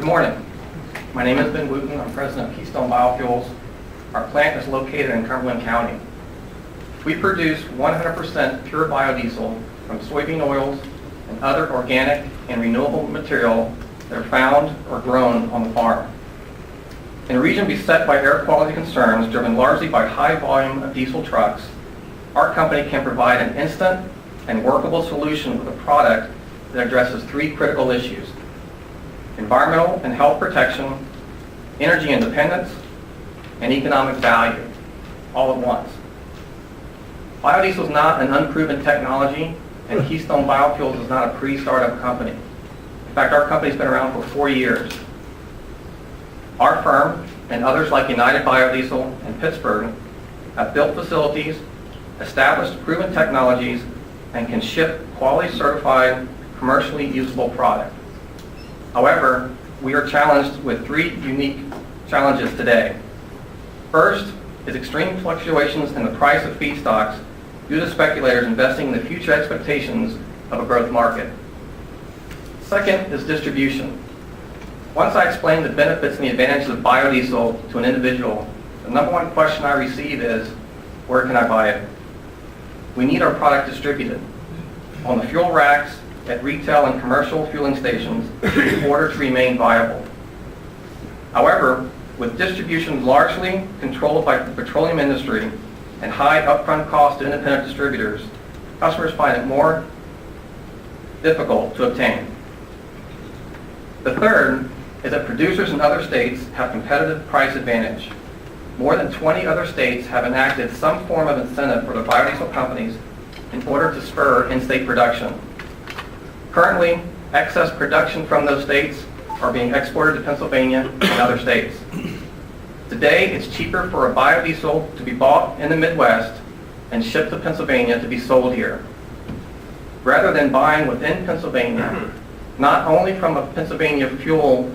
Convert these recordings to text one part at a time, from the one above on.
Good morning. My name is Wootton. I'm president of Keystone BioFuels. Our plant is located in Cumberland County. We produce 100% pure biodiesel from soybean oils and other organic and renewable material that are found or grown on the farm. In a region beset by air quality concerns driven largely by high volume of diesel trucks, our company can provide an instant and workable solution with a product that addresses three critical issues: environmental and health protection, energy independence, and economic value, all at once. Biodiesel is not an unproven technology, and Keystone BioFuels is not a pre-startup company. In fact, our company's been around for 4 years. Our firm and others like United Biodiesel in Pittsburgh have built facilities, established proven technologies, and can ship quality certified, commercially usable product. However, we are challenged with three unique challenges today. First is extreme fluctuations in the price of feedstocks due to speculators investing in the future expectations of a growth market. Second is distribution. Once I explain the benefits and the advantages of biodiesel to an individual, the number one question I receive is, where can I buy it? We need our product distributed on the fuel racks, at retail and commercial fueling stations in order to remain viable. However, with distribution largely controlled by the petroleum industry and high upfront cost to independent distributors, customers find it more difficult to obtain. The third is that producers in other states have competitive price advantage. More than 20 other states have enacted some form of incentive for their biodiesel companies in order to spur in-state production. Currently, excess production from those states are being exported to Pennsylvania and other states. Today, it's cheaper for a biodiesel to be bought in the Midwest and shipped to Pennsylvania to be sold here, rather than buying within Pennsylvania, not only from a Pennsylvania fuel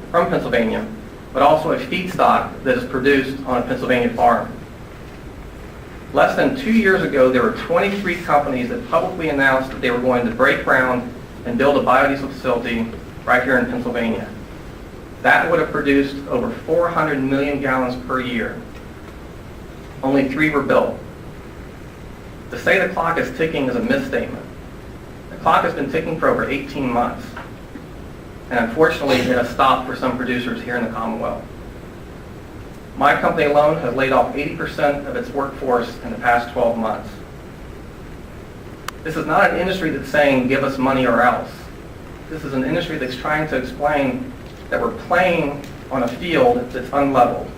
from Pennsylvania, but also a feedstock that is produced on a Pennsylvania farm. Less than 2 years ago, there were 23 companies that publicly announced that they were going to break ground and build a biodiesel facility right here in Pennsylvania. That would have produced over 400 million gallons per year. Only 3 were built. To say the clock is ticking is a misstatement. The clock has been ticking for over 18 months. And unfortunately, it has stopped for some producers here in the Commonwealth. My company alone has laid off 80% of its workforce in the past 12 months. This is not an industry that's saying, give us money or else. This is an industry that's trying to explain that we're playing on a field that's unleveled.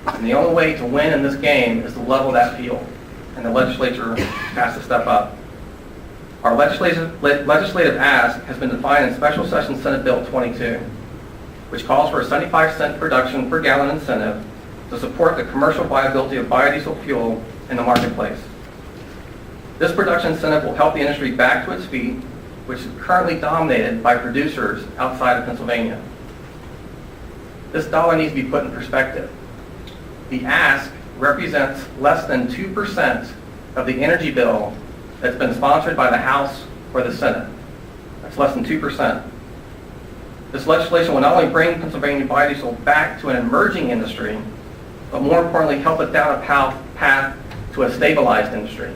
And the only way to win in this game is to level that field. And the legislature has to step up. Our legislative ask has been defined in Special Session Senate Bill 22, which calls for a 75-cent production per gallon incentive to support the commercial viability of biodiesel fuel in the marketplace. This production incentive will help the industry back to its feet, which is currently dominated by producers outside of Pennsylvania. This dollar needs to be put in perspective. The ask represents less than 2% of the energy bill that's been sponsored by the House or the Senate. That's less than 2%. This legislation will not only bring Pennsylvania biodiesel back to an emerging industry, but more importantly, help it down a path to a stabilized industry.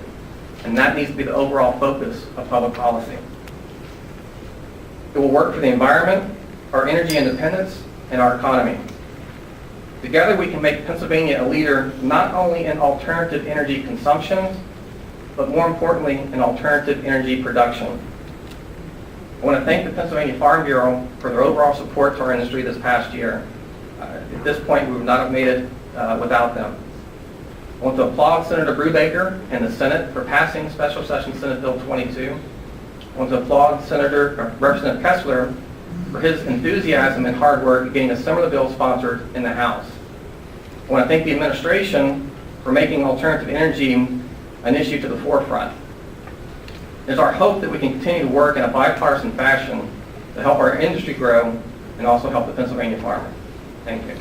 And that needs to be the overall focus of public policy. It will work for the environment, our energy independence, and our economy. Together we can make Pennsylvania a leader not only in alternative energy consumption, but more importantly in alternative energy production. I want to thank the Pennsylvania Farm Bureau for their overall support to our industry this past year. At this point, we would not have made it without them. I want to applaud Senator Brubaker and the Senate for passing Special Session Senate Bill 22. I want to applaud Representative Kessler for his enthusiasm and hard work in getting a similar bill sponsored in the House. I want to thank the administration for making alternative energy an issue to the forefront. It is our hope that we can continue to work in a bipartisan fashion to help our industry grow and also help the Pennsylvania farmer. Thank you.